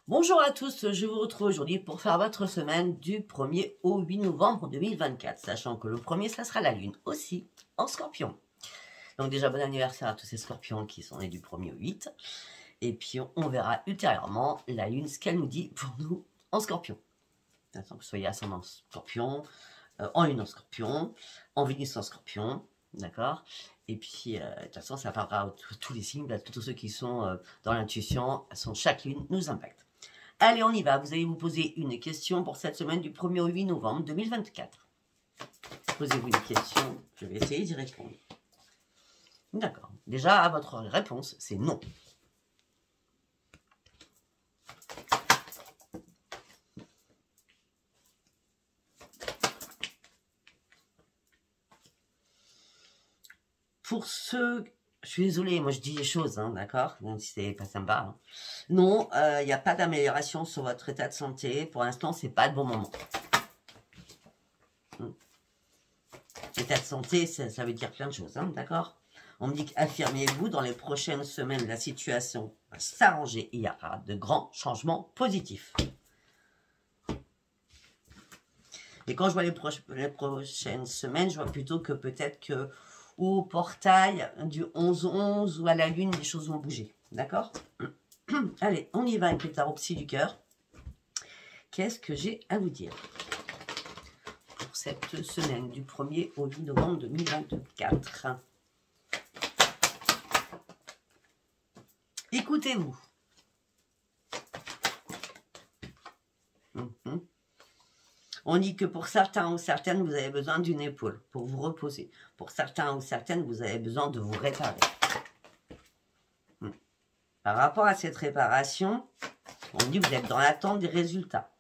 Bonjour à tous, je vous retrouve aujourd'hui pour faire votre semaine du 1er au 8 novembre 2024, sachant que le 1er, ça sera la lune aussi en scorpion. Donc déjà, bon anniversaire à tous ces scorpions qui sont nés du 1er au 8. Et puis on verra ultérieurement la lune, ce qu'elle nous dit pour nous en scorpion. Que vous soyez ascendant scorpion, en lune en scorpion, en Vénus en scorpion, d'accord. Et puis, de toute façon, ça parlera à tous les signes, à tous ceux qui sont dans l'intuition, chaque lune nous impacte. Allez, on y va. Vous allez vous poser une question pour cette semaine du 1er au 8 novembre 2024. Posez-vous une question. Je vais essayer d'y répondre. D'accord. Déjà, à votre réponse, c'est non. Pour ceux... Je suis désolée, moi je dis les choses, hein, d'accord? Même si c'est pas sympa. Hein. Non, il n'y a pas d'amélioration sur votre état de santé. Pour l'instant, c'est pas le bon moment. L'état de santé, ça veut dire plein de choses, hein, d'accord? On me dit qu'affirmez-vous, dans les prochaines semaines, la situation va s'arranger et il y aura de grands changements positifs. Et quand je vois les prochaines semaines, je vois plutôt que peut-être que au portail du 11-11 ou à la lune, les choses vont bouger. D'accord? Allez, on y va avec le tarot psy du cœur. Qu'est-ce que j'ai à vous dire pour cette semaine du 1er au 8 novembre 2024? Écoutez-vous. On dit que pour certains ou certaines, vous avez besoin d'une épaule pour vous reposer. Pour certains ou certaines, vous avez besoin de vous réparer. Par rapport à cette réparation, on dit que vous êtes dans l'attente des résultats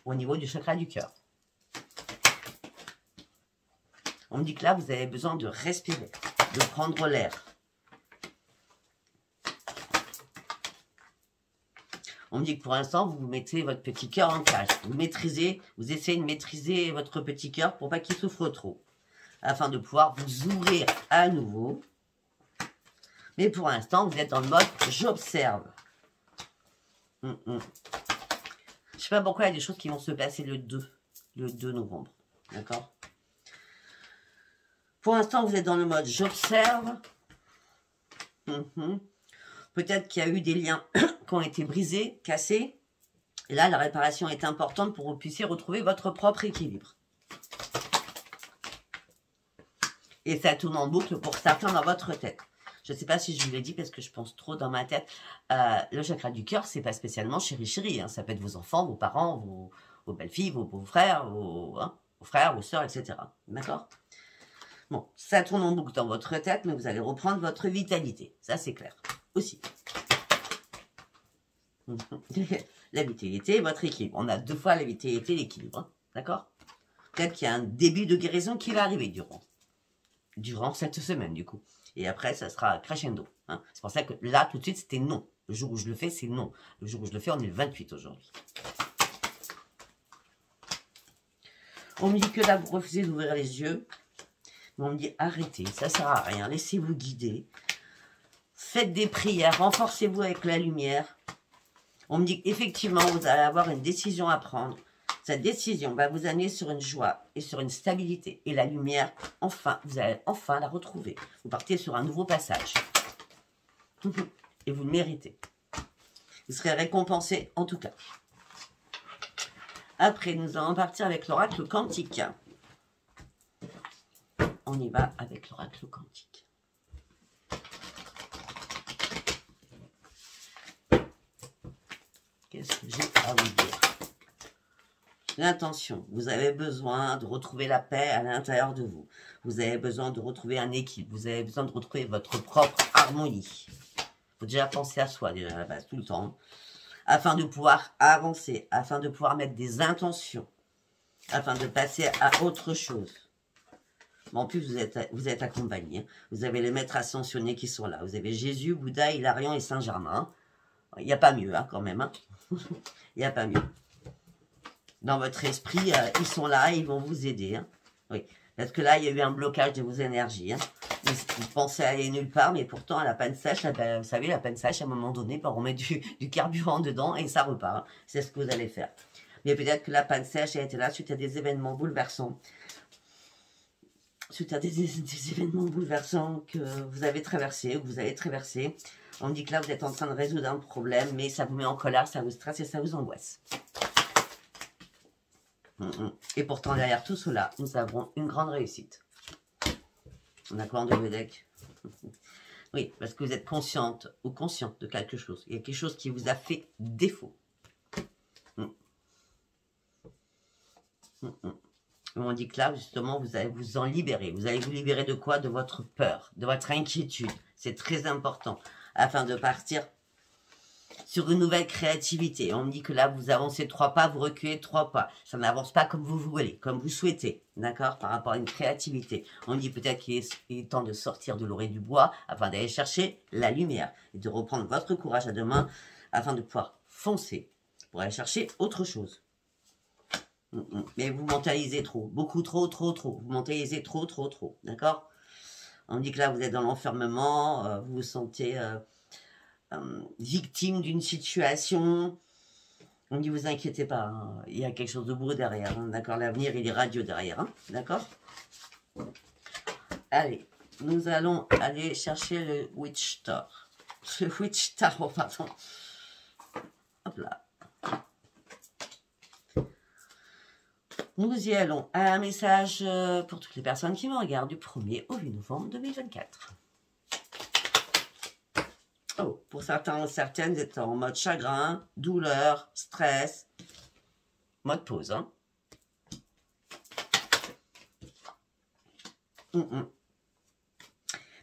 au niveau du chakra du cœur. On me dit que là, vous avez besoin de respirer, de prendre l'air. On me dit que pour l'instant, vous mettez votre petit cœur en cage. Vous essayez de maîtriser votre petit cœur pour pas qu'il souffre trop. Afin de pouvoir vous ouvrir à nouveau. Mais pour l'instant, vous êtes dans le mode j'observe. Je sais pas pourquoi il y a des choses qui vont se passer le 2 novembre. D'accord? Pour l'instant, vous êtes dans le mode j'observe. Peut-être qu'il y a eu des liens qui ont été brisés, cassés. Et là, la réparation est importante pour que vous puissiez retrouver votre propre équilibre. Et ça tourne en boucle pour certains dans votre tête. Je ne sais pas si je vous l'ai dit parce que je pense trop dans ma tête. Le chakra du cœur, c'est pas spécialement chéri-chéri. Hein. Ça peut être vos enfants, vos parents, vos belles-filles, vos beaux-frères, vos frères, vos sœurs, etc. D'accord? Bon, ça tourne en boucle dans votre tête, mais vous allez reprendre votre vitalité. Ça, c'est clair. Aussi. La vitalité et votre équilibre. On a deux fois la vitalité et l'équilibre. Hein. D'accord? Peut-être qu'il y a un début de guérison qui va arriver durant cette semaine, du coup. Et après, ça sera crescendo. Hein. C'est pour ça que là, tout de suite, c'était non. Le jour où je le fais, c'est non. Le jour où je le fais, on est le 28 aujourd'hui. On me dit que là, vous refusez d'ouvrir les yeux. On me dit arrêtez, ça ne sert à rien. Laissez-vous guider. Faites des prières, renforcez-vous avec la lumière. On me dit qu'effectivement, vous allez avoir une décision à prendre. Cette décision va vous amener sur une joie et sur une stabilité. Et la lumière, enfin, vous allez enfin la retrouver. Vous partez sur un nouveau passage. Et vous le méritez. Vous serez récompensé en tout cas. Après, nous allons partir avec l'oracle quantique. On y va avec l'oracle quantique. Qu'est-ce que j'ai à vous dire? L'intention. Vous avez besoin de retrouver la paix à l'intérieur de vous. Vous avez besoin de retrouver un équilibre. Vous avez besoin de retrouver votre propre harmonie. Il faut déjà penser à soi, déjà à la base, tout le temps. Afin de pouvoir avancer, afin de pouvoir mettre des intentions, afin de passer à autre chose. En plus, vous êtes accompagné. Vous avez les maîtres ascensionnés qui sont là. Vous avez Jésus, Bouddha, Hilarion et Saint-Germain. Il n'y a pas mieux, hein, quand même. Hein. Il n'y a pas mieux. Dans votre esprit, ils sont là et ils vont vous aider. Hein. Oui. Parce que là, il y a eu un blocage de vos énergies. Hein. Vous pensez aller nulle part, mais pourtant, à la panne sèche, vous savez, la panne sèche, à un moment donné, ben, on met du carburant dedans et ça repart. C'est ce que vous allez faire. Mais peut-être que la panne sèche a été là suite à des événements bouleversants. Suite à des événements bouleversants que vous avez traversés, ou que vous allez traverser. On me dit que là, vous êtes en train de résoudre un problème, mais ça vous met en colère, ça vous stresse et ça vous angoisse. Et pourtant, derrière tout cela, nous avons une grande réussite. D'accord, de deck. Oui, parce que vous êtes consciente ou conscient de quelque chose. Il y a quelque chose qui vous a fait défaut. On dit que là, justement, vous allez vous en libérer. Vous allez vous libérer de quoi? De votre peur, de votre inquiétude. C'est très important. Afin de partir sur une nouvelle créativité. On me dit que là, vous avancez 3 pas, vous reculez 3 pas. Ça n'avance pas comme vous voulez, comme vous souhaitez. D'accord? Par rapport à une créativité. On me dit peut-être qu'il est temps de sortir de l'orée du bois afin d'aller chercher la lumière. Et de reprendre votre courage à deux mains afin de pouvoir foncer pour aller chercher autre chose. Mais vous mentalisez trop. Beaucoup trop. Vous mentalisez trop. D'accord? On me dit que là, vous êtes dans l'enfermement. Vous vous sentez victime d'une situation. On me dit, vous inquiétez pas. Hein, il y a quelque chose de beau derrière. Hein, d'accord? L'avenir, il est radieux derrière. Hein, d'accord? Allez. Nous allons aller chercher le Witch Star. Le Witch Star, oh, pardon. Hop là. Nous y allons. Un message pour toutes les personnes qui me regardent du 1er au 8 novembre 2024. Oh, pour certains ou certaines, vous êtes en mode chagrin, douleur, stress, mode pause. Hein.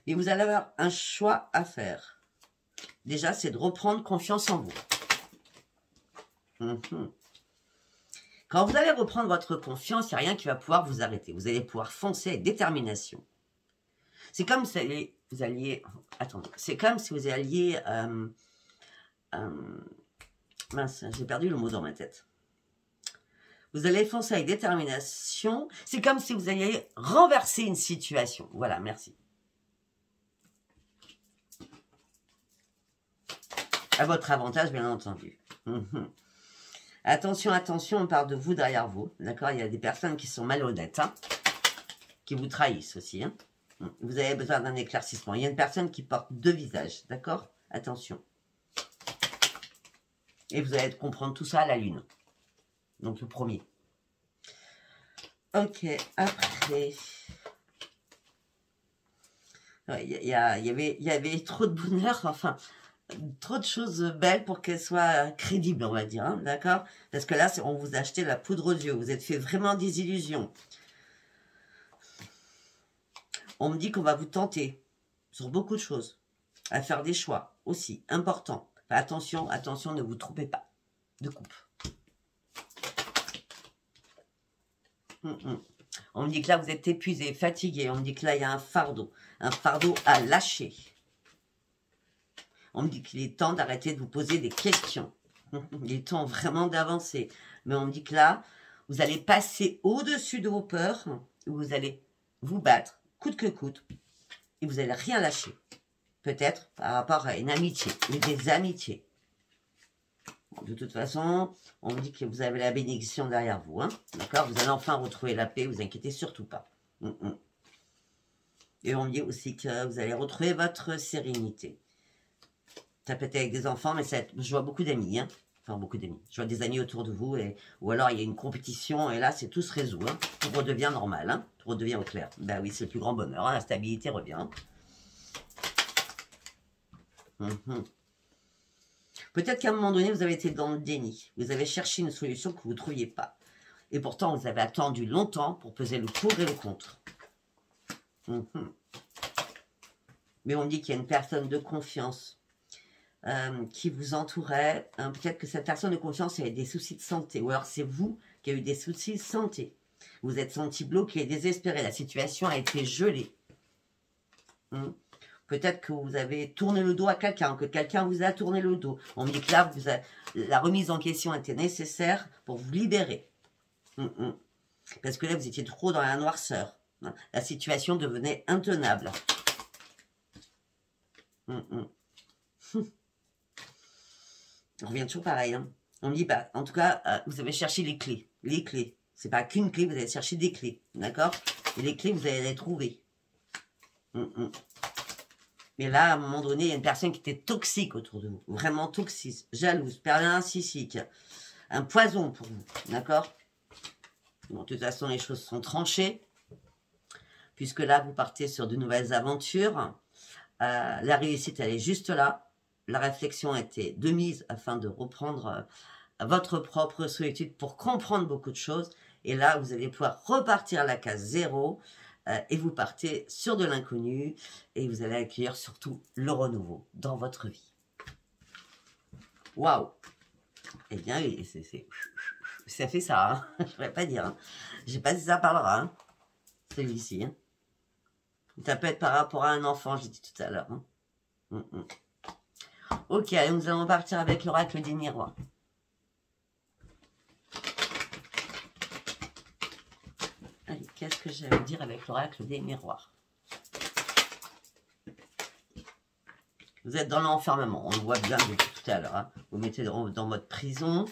Mais vous allez avoir un choix à faire. Déjà, c'est de reprendre confiance en vous. Quand vous allez reprendre votre confiance, il n'y a rien qui va pouvoir vous arrêter. Vous allez pouvoir foncer avec détermination. C'est comme si vous alliez... Attendez. C'est comme si vous alliez... mince, j'ai perdu le mot dans ma tête. Vous allez foncer avec détermination. C'est comme si vous alliez renverser une situation. Voilà, merci. À votre avantage, bien entendu. Attention, attention, on parle de vous derrière vous. D'accord? Il y a des personnes qui sont malhonnêtes, hein, qui vous trahissent aussi. Hein. Vous avez besoin d'un éclaircissement. Il y a une personne qui porte 2 visages. D'accord? Attention. Et vous allez comprendre tout ça à la lune. Donc le 1er. Ok, après. Ouais, il y avait trop de bonheur, enfin... trop de choses belles pour qu'elles soient crédibles, on va dire, hein, d'accord? Parce que là, on vous a acheté la poudre aux yeux, vous êtes fait vraiment des illusions. On me dit qu'on va vous tenter sur beaucoup de choses, à faire des choix aussi importants. Enfin, attention, attention, ne vous trompez pas de coupe. On me dit que là, vous êtes épuisé, fatigué. On me dit que là, il y a un fardeau à lâcher. On me dit qu'il est temps d'arrêter de vous poser des questions. Il est temps vraiment d'avancer. Mais on me dit que là, vous allez passer au-dessus de vos peurs. Vous allez vous battre, coûte que coûte. Et vous n'allez rien lâcher. Peut-être par rapport à une amitié ou des amitiés. Bon, de toute façon, on me dit que vous avez la bénédiction derrière vous. Hein, d'accord? Vous allez enfin retrouver la paix. Vous inquiétez surtout pas. Et on me dit aussi que vous allez retrouver votre sérénité. Ça peut être avec des enfants, mais je vois beaucoup d'amis. Hein. Enfin, beaucoup d'amis. Je vois des amis autour de vous. Ou alors, il y a une compétition. Et là, c'est tout se résout. Hein. Tout redevient normal. Hein. Tout redevient au clair. Ben oui, c'est le plus grand bonheur. Hein. La stabilité revient. Peut-être qu'à un moment donné, vous avez été dans le déni. Vous avez cherché une solution que vous ne trouviez pas. Et pourtant, vous avez attendu longtemps pour peser le pour et le contre. Mais on me dit qu'il y a une personne de confiance qui vous entourait. Peut-être que cette personne de confiance a eu des soucis de santé. Ou alors c'est vous qui avez eu des soucis de santé. Vous êtes senti bloqué, désespéré. La situation a été gelée. Peut-être que vous avez tourné le dos à quelqu'un, que quelqu'un vous a tourné le dos. On me dit que là, la remise en question était nécessaire pour vous libérer. Parce que là, vous étiez trop dans la noirceur. Hein. La situation devenait intenable. On revient toujours pareil. Hein. On dit, bah, en tout cas, vous avez cherché les clés. Les clés. C'est pas qu'une clé, vous allez chercher des clés. D'accord? Et les clés, vous allez les trouver. Mais là, à un moment donné, il y a une personne qui était toxique autour de vous. Vraiment toxique, jalouse, narcissique. Un poison pour vous. D'accord? Bon, de toute façon, les choses sont tranchées. Puisque là, vous partez sur de nouvelles aventures. La réussite, elle est juste là. La réflexion a été de mise afin de reprendre votre propre solitude pour comprendre beaucoup de choses. Et là, vous allez pouvoir repartir à la case 0 et vous partez sur de l'inconnu et vous allez accueillir surtout le renouveau dans votre vie. Waouh! Eh bien, ça fait ça, hein. Je ne pourrais pas dire. Hein. Je ne sais pas si ça parlera, hein. Celui-ci. Hein. Ça peut être par rapport à un enfant, j'ai dit tout à l'heure. Hein. Ok, allez, nous allons partir avec l'oracle des miroirs. Allez, qu'est-ce que j'ai à vous dire avec l'oracle des miroirs? Vous êtes dans l'enfermement, on le voit bien depuis tout à l'heure. Hein. Vous mettez dans votre prison.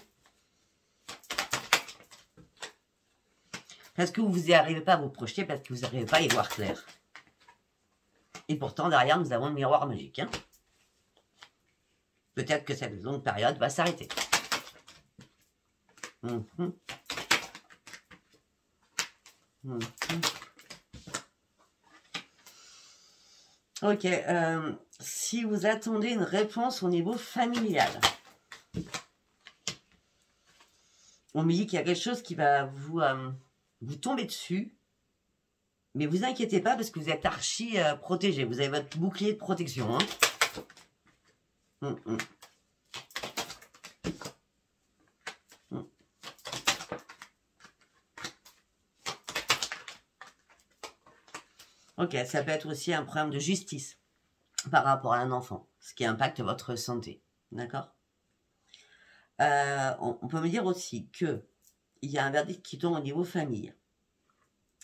Parce que vous n'arrivez pas à vous projeter, parce que vous n'arrivez pas à y voir clair. Et pourtant, derrière, nous avons le miroir magique. Hein. Peut-être que cette longue période va s'arrêter. Ok, si vous attendez une réponse au niveau familial, on me dit qu'il y a quelque chose qui va vous tomber dessus, mais vous inquiétez pas parce que vous êtes archi protégé, vous avez votre bouclier de protection. Hein. Ok, ça peut être aussi un problème de justice par rapport à un enfant, ce qui impacte votre santé. D'accord? On peut me dire aussi qu'il y a un verdict qui tombe au niveau famille,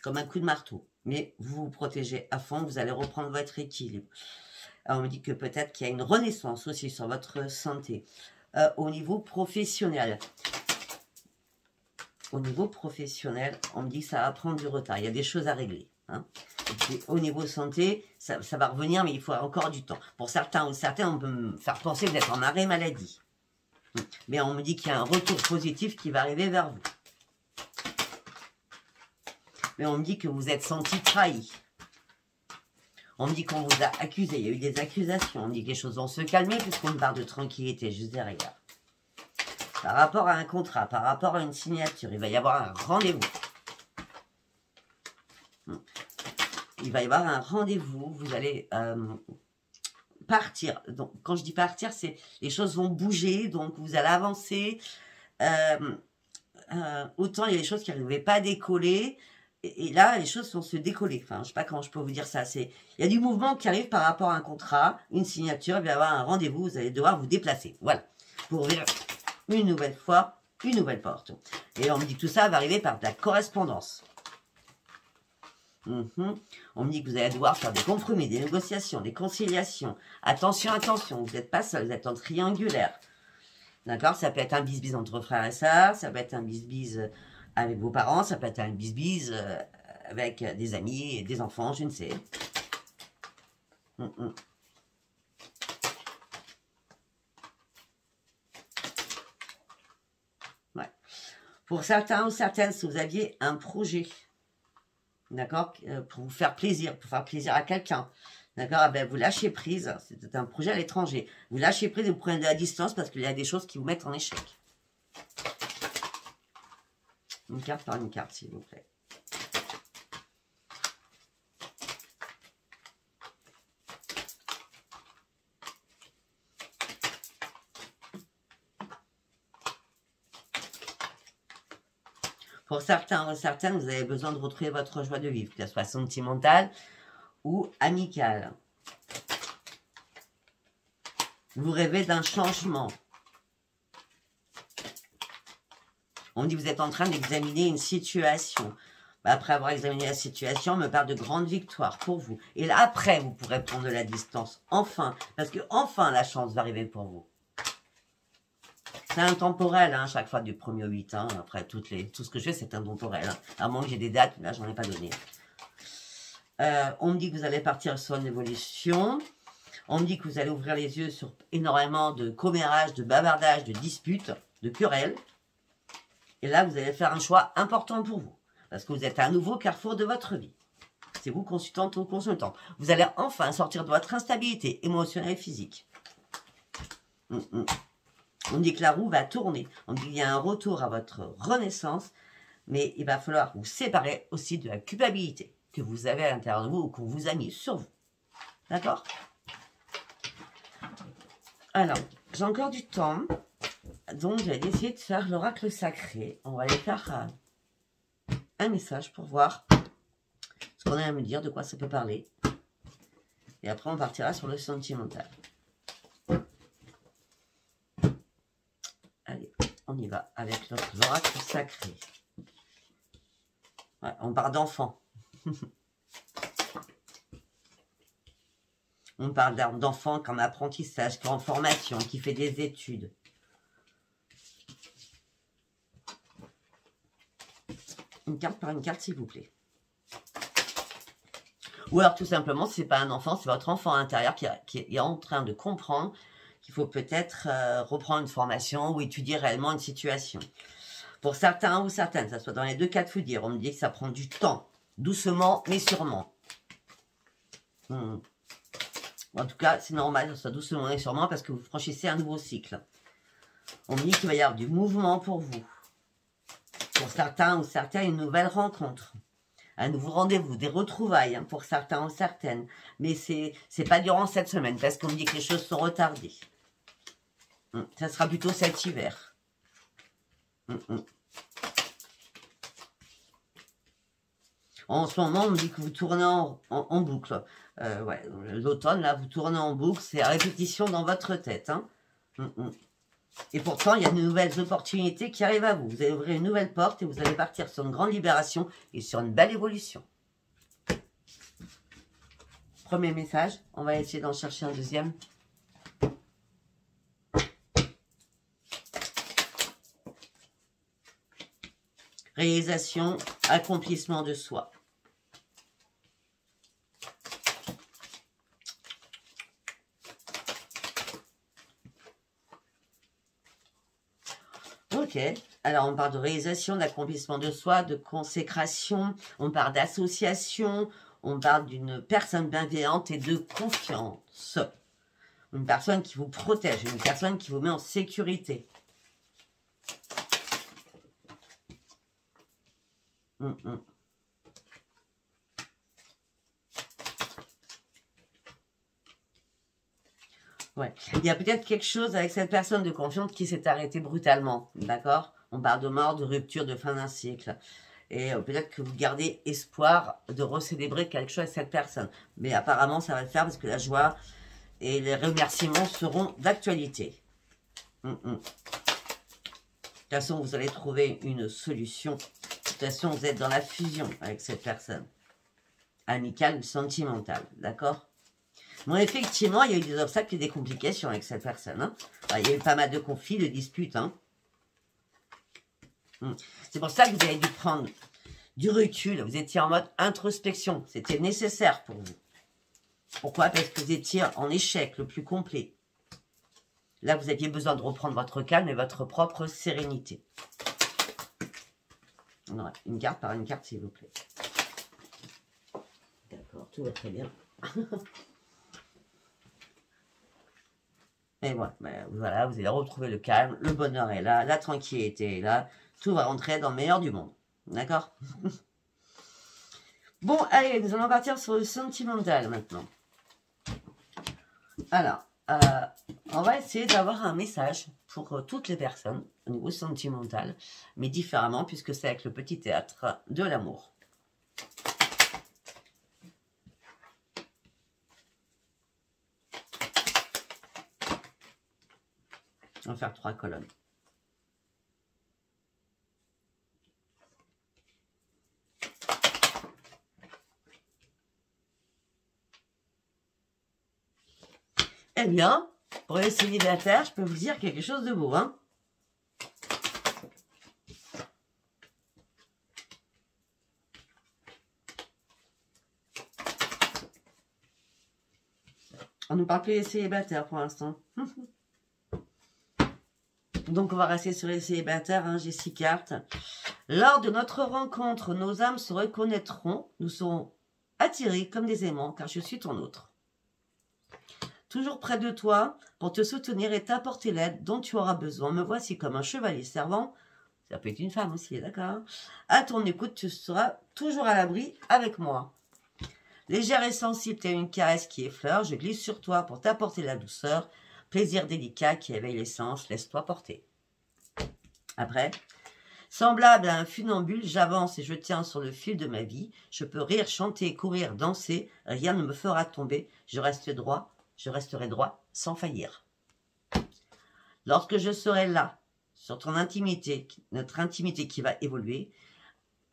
comme un coup de marteau. Mais vous vous protégez à fond, vous allez reprendre votre équilibre. Alors, on me dit que peut-être qu'il y a une renaissance aussi sur votre santé. Au niveau professionnel. Au niveau professionnel, on me dit que ça va prendre du retard. Il y a des choses à régler. Hein. Et puis, au niveau santé, ça va revenir, mais il faut encore du temps. Pour certains ou certaines, on peut me faire penser que vous êtes en arrêt maladie. Mais on me dit qu'il y a un retour positif qui va arriver vers vous. Mais on me dit que vous êtes senti trahi. On me dit qu'on vous a accusé, il y a eu des accusations. On me dit que les choses vont se calmer puisqu'on parle de tranquillité juste derrière. Par rapport à un contrat, par rapport à une signature, il va y avoir un rendez-vous. Il va y avoir un rendez-vous, vous allez partir. Donc, quand je dis partir, c'est les choses vont bouger, donc vous allez avancer. Autant il y a des choses qui n'arrivaient pas à décoller, et là, les choses vont se décoller. Enfin, je ne sais pas comment je peux vous dire ça. Il y a du mouvement qui arrive par rapport à un contrat, une signature, il va y avoir un rendez-vous, vous allez devoir vous déplacer. Voilà, pour ouvrir une nouvelle fois, une nouvelle porte. Et on me dit que tout ça va arriver par de la correspondance. On me dit que vous allez devoir faire des compromis, des négociations, des conciliations. Attention, attention, vous n'êtes pas seul, vous êtes en triangulaire. D'accord? Ça peut être un bis-bis entre frères et sœurs, ça peut être un bis-bis avec vos parents, ça peut être un bis-bis avec des amis et des enfants, je ne sais. Ouais. Pour certains ou certaines, si vous aviez un projet, d'accord, pour vous faire plaisir à quelqu'un, d'accord, ben vous lâchez prise, c'est un projet à l'étranger, vous lâchez prise et vous prenez de la distance parce qu'il y a des choses qui vous mettent en échec. Une carte par une carte, s'il vous plaît. Pour certains ou certaines, vous avez besoin de retrouver votre joie de vivre, que ce soit sentimentale ou amicale. Vous rêvez d'un changement. On dit que vous êtes en train d'examiner une situation. Après avoir examiné la situation, on me parle de grande victoire pour vous. Et là, après, vous pourrez prendre de la distance. Enfin, parce que enfin, la chance va arriver pour vous. C'est intemporel, hein, chaque fois du 1er au 8. Hein. Après, tout ce que je fais, c'est intemporel. Hein. À moins que j'ai des dates, mais là, j'en ai pas donné. On me dit que vous allez partir sur une évolution. On me dit que vous allez ouvrir les yeux sur énormément de commérages, de bavardages, de disputes, de querelles. Et là, vous allez faire un choix important pour vous. Parce que vous êtes à un nouveau carrefour de votre vie. C'est vous, consultante ou consultant. Vous allez enfin sortir de votre instabilité émotionnelle et physique. On dit que la roue va tourner. On dit qu'il y a un retour à votre renaissance. Mais il va falloir vous séparer aussi de la culpabilité que vous avez à l'intérieur de vous ou qu'on vous a mis sur vous. D'accord? Alors, j'ai encore du temps. Donc, j'ai décidé de faire l'oracle sacré. On va aller faire un message pour voir ce qu'on a à me dire, de quoi ça peut parler. Et après, on partira sur le sentimental. Allez, on y va avec l'oracle sacré. Ouais, on parle d'enfant. On parle d'enfant qui est en apprentissage, qui est en formation, qui fait des études. Une carte par une carte, s'il vous plaît. Ou alors, tout simplement, si ce n'est pas un enfant, c'est votre enfant intérieur qui est en train de comprendre qu'il faut peut-être reprendre une formation ou étudier réellement une situation. Pour certains ou certaines, ça soit dans les deux cas de figure, on me dit que ça prend du temps, doucement mais sûrement. En tout cas, c'est normal que ça soit doucement et sûrement parce que vous franchissez un nouveau cycle. On me dit qu'il va y avoir du mouvement pour vous. Pour certains ou certaines, une nouvelle rencontre. Un nouveau rendez-vous, des retrouvailles hein, pour certains ou certaines. Mais c'est pas durant cette semaine parce qu'on me dit que les choses sont retardées. Ça sera plutôt cet hiver. En ce moment, on me dit que vous tournez en boucle. Ouais, l'automne, là, vous tournez en boucle. C'est à répétition dans votre tête. Hein. Et pourtant, il y a de nouvelles opportunités qui arrivent à vous. Vous allez ouvrir une nouvelle porte et vous allez partir sur une grande libération et sur une belle évolution. Premier message. On va essayer d'en chercher un deuxième. Réalisation, accomplissement de soi. Ok, alors on parle de réalisation, d'accomplissement de soi, de consécration, on parle d'association, on parle d'une personne bienveillante et de confiance. Une personne qui vous protège, une personne qui vous met en sécurité. Ouais. Il y a peut-être quelque chose avec cette personne de confiance qui s'est arrêtée brutalement, d'accord? On parle de mort, de rupture, de fin d'un cycle. Et peut-être que vous gardez espoir de recélébrer quelque chose avec cette personne. Mais apparemment, ça va le faire parce que la joie et les remerciements seront d'actualité. De toute façon, vous allez trouver une solution. De toute façon, vous êtes dans la fusion avec cette personne. Amicale ou sentimentale, d'accord? Bon, effectivement, il y a eu des obstacles et des complications avec cette personne. Hein. Enfin, il y a eu pas mal de conflits, de disputes. Hein. C'est pour ça que vous avez dû prendre du recul. Vous étiez en mode introspection. C'était nécessaire pour vous. Pourquoi? Parce que vous étiez en échec le plus complet. Là, vous aviez besoin de reprendre votre calme et votre propre sérénité. Ouais, une carte par une carte, s'il vous plaît. D'accord, tout va très bien. Et voilà, voilà, vous allez retrouver le calme, le bonheur est là, la tranquillité est là, tout va rentrer dans le meilleur du monde. D'accord? Bon, allez, nous allons partir sur le sentimental maintenant. Alors, on va essayer d'avoir un message pour toutes les personnes au niveau sentimental, mais différemment puisque c'est avec le petit théâtre de l'amour. On va faire 3 colonnes. Eh bien, pour les célibataires, je peux vous dire quelque chose de beau, hein. On ne parle plus des célibataires pour l'instant. Donc, on va rester sur les célibataires, hein, j'ai 6 cartes. Lors de notre rencontre, nos âmes se reconnaîtront. Nous serons attirés comme des aimants, car je suis ton autre. Toujours près de toi, pour te soutenir et t'apporter l'aide dont tu auras besoin. Me voici comme un chevalier servant. Ça peut être une femme aussi, d'accord? À ton écoute, tu seras toujours à l'abri avec moi. Légère et sensible, telle une caresse qui effleure, je glisse sur toi pour t'apporter la douceur. Plaisir délicat qui éveille les sens, laisse-toi porter. Après, semblable à un funambule, j'avance et je tiens sur le fil de ma vie. Je peux rire, chanter, courir, danser, rien ne me fera tomber. Je resterai droit sans faillir. Lorsque je serai là, sur ton intimité, notre intimité qui va évoluer,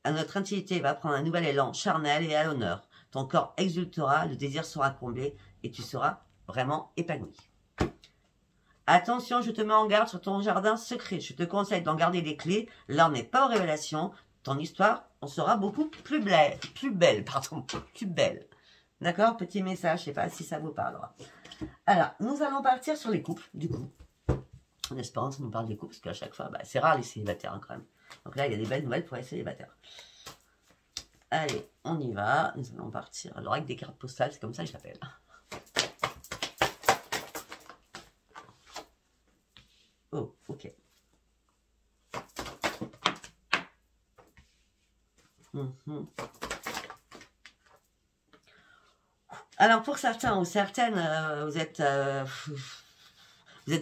notre intimité va prendre un nouvel élan charnel et à l'honneur. Ton corps exultera, le désir sera comblé et tu seras vraiment épanoui. Attention, je te mets en garde sur ton jardin secret. Je te conseille d'en garder les clés. L'heure n'est pas aux révélations. Ton histoire en sera beaucoup plus belle. Plus belle. D'accord? Petit message, je ne sais pas si ça vous parlera. Alors, nous allons partir sur les couples, du coup. En espérant que ça nous parle des couples, parce qu'à chaque fois, bah, c'est rare les célibataires, hein, quand même. Donc là, il y a des belles nouvelles pour les célibataires. Allez, on y va. Nous allons partir. Alors, avec des cartes postales, c'est comme ça que je l'appelle. Oh, ok. Alors, pour certains ou certaines, vous êtes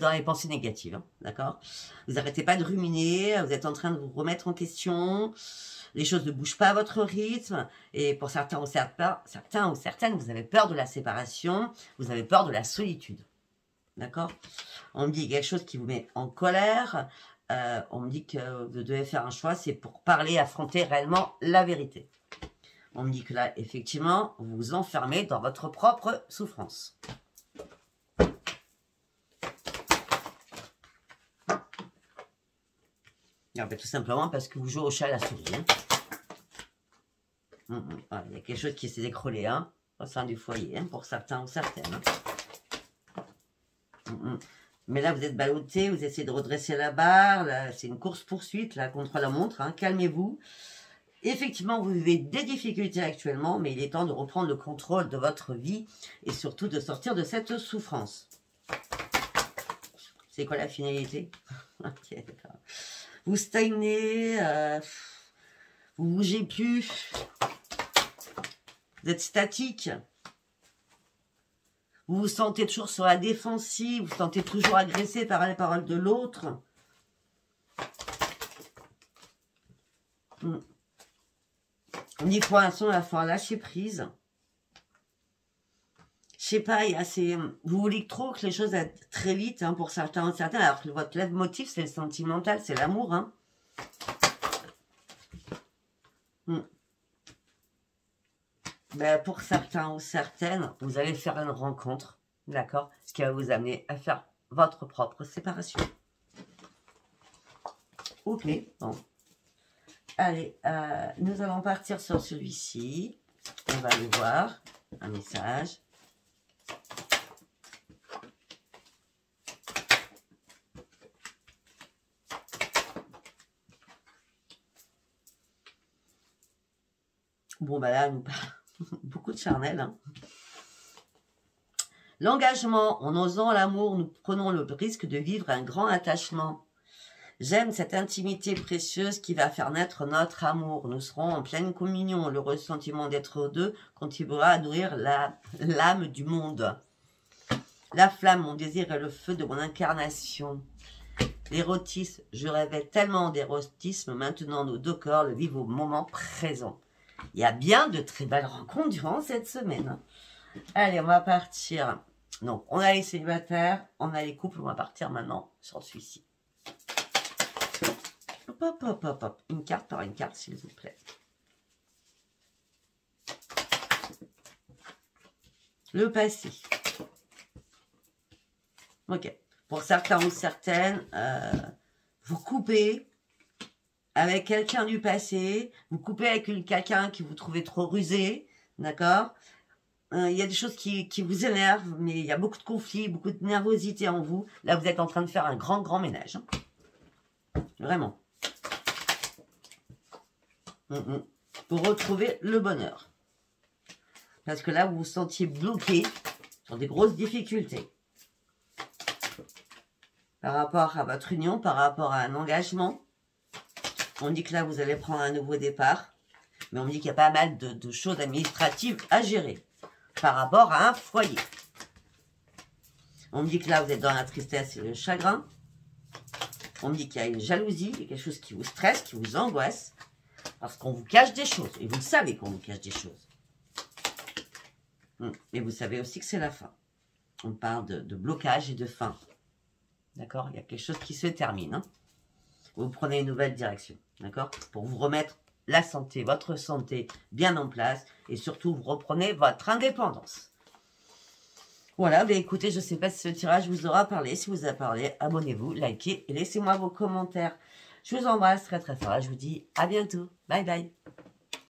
dans les pensées négatives, hein, d'accord? Vous n'arrêtez pas de ruminer, vous êtes en train de vous remettre en question, les choses ne bougent pas à votre rythme, et pour certains ou certaines, vous avez peur de la séparation, vous avez peur de la solitude, d'accord? On me dit quelque chose qui vous met en colère, on me dit que vous devez faire un choix, c'est pour parler, affronter réellement la vérité. On me dit que là, effectivement, vous vous enfermez dans votre propre souffrance. En fait, tout simplement parce que vous jouez au chat à la souris. Hein. Voilà, il y a quelque chose qui s'est écroulé hein, au sein du foyer, hein, pour certains ou certaines. Mais là, vous êtes ballotté, vous essayez de redresser la barre. C'est une course-poursuite là contre la montre. Hein, calmez-vous. Effectivement, vous vivez des difficultés actuellement, mais il est temps de reprendre le contrôle de votre vie et surtout de sortir de cette souffrance. C'est quoi la finalité? Ok, d'accord. Vous stagnez, vous ne bougez plus, vous êtes statique, vous vous sentez toujours sur la défensive, vous vous sentez toujours agressé par les paroles de l'autre. On dit pour l'instant, il va falloir lâcher prise. Je sais pas, vous voulez trop que les choses aillent très vite hein, pour certains ou certaines, alors que votre leitmotiv, c'est le sentimental, c'est l'amour. Hein. Ben, pour certains ou certaines, vous allez faire une rencontre, d'accord? Ce qui va vous amener à faire votre propre séparation. Ok, bon. Allez, nous allons partir sur celui-ci. On va aller voir un message. Bon, bah là, nous parle beaucoup de charnel. Hein. L'engagement, en osant l'amour, nous prenons le risque de vivre un grand attachement. J'aime cette intimité précieuse qui va faire naître notre amour. Nous serons en pleine communion. Le ressentiment d'être deux contribuera à nourrir l'âme du monde. La flamme, mon désir est le feu de mon incarnation. L'érotisme, je rêvais tellement d'érotisme. Maintenant, nos deux corps le vivent au moment présent. Il y a bien de très belles rencontres durant cette semaine. Allez, on va partir. Donc, on a les célibataires, on a les couples. On va partir maintenant sur celui-ci. Hop, hop, hop, hop, hop. Une carte par une carte, s'il vous plaît. Le passé. Ok. Pour certains ou certaines, vous coupez avec quelqu'un du passé, vous coupez avec quelqu'un qui vous trouvez trop rusé, d'accord? Il y a des choses qui vous énervent, mais il y a beaucoup de conflits, beaucoup de nervosité en vous. Là, vous êtes en train de faire un grand ménage. Hein. Vraiment. Pour retrouver le bonheur. Parce que là, vous vous sentiez bloqué sur des grosses difficultés. Par rapport à votre union, par rapport à un engagement. On dit que là, vous allez prendre un nouveau départ. Mais on me dit qu'il y a pas mal de choses administratives à gérer. Par rapport à un foyer. On me dit que là, vous êtes dans la tristesse et le chagrin. On me dit qu'il y a une jalousie, il y a quelque chose qui vous stresse, qui vous angoisse. Parce qu'on vous cache des choses. Et vous le savez qu'on vous cache des choses. Et vous savez aussi que c'est la fin. On parle de blocage et de fin. D'accord? Il y a quelque chose qui se termine. Hein. Vous prenez une nouvelle direction. D'accord? Pour vous remettre la santé, votre santé bien en place. Et surtout, vous reprenez votre indépendance. Voilà, mais écoutez, je ne sais pas si ce tirage vous aura parlé. Si vous a parlé, abonnez-vous, likez et laissez-moi vos commentaires. Je vous embrasse très fort. Je vous dis à bientôt. Bye bye.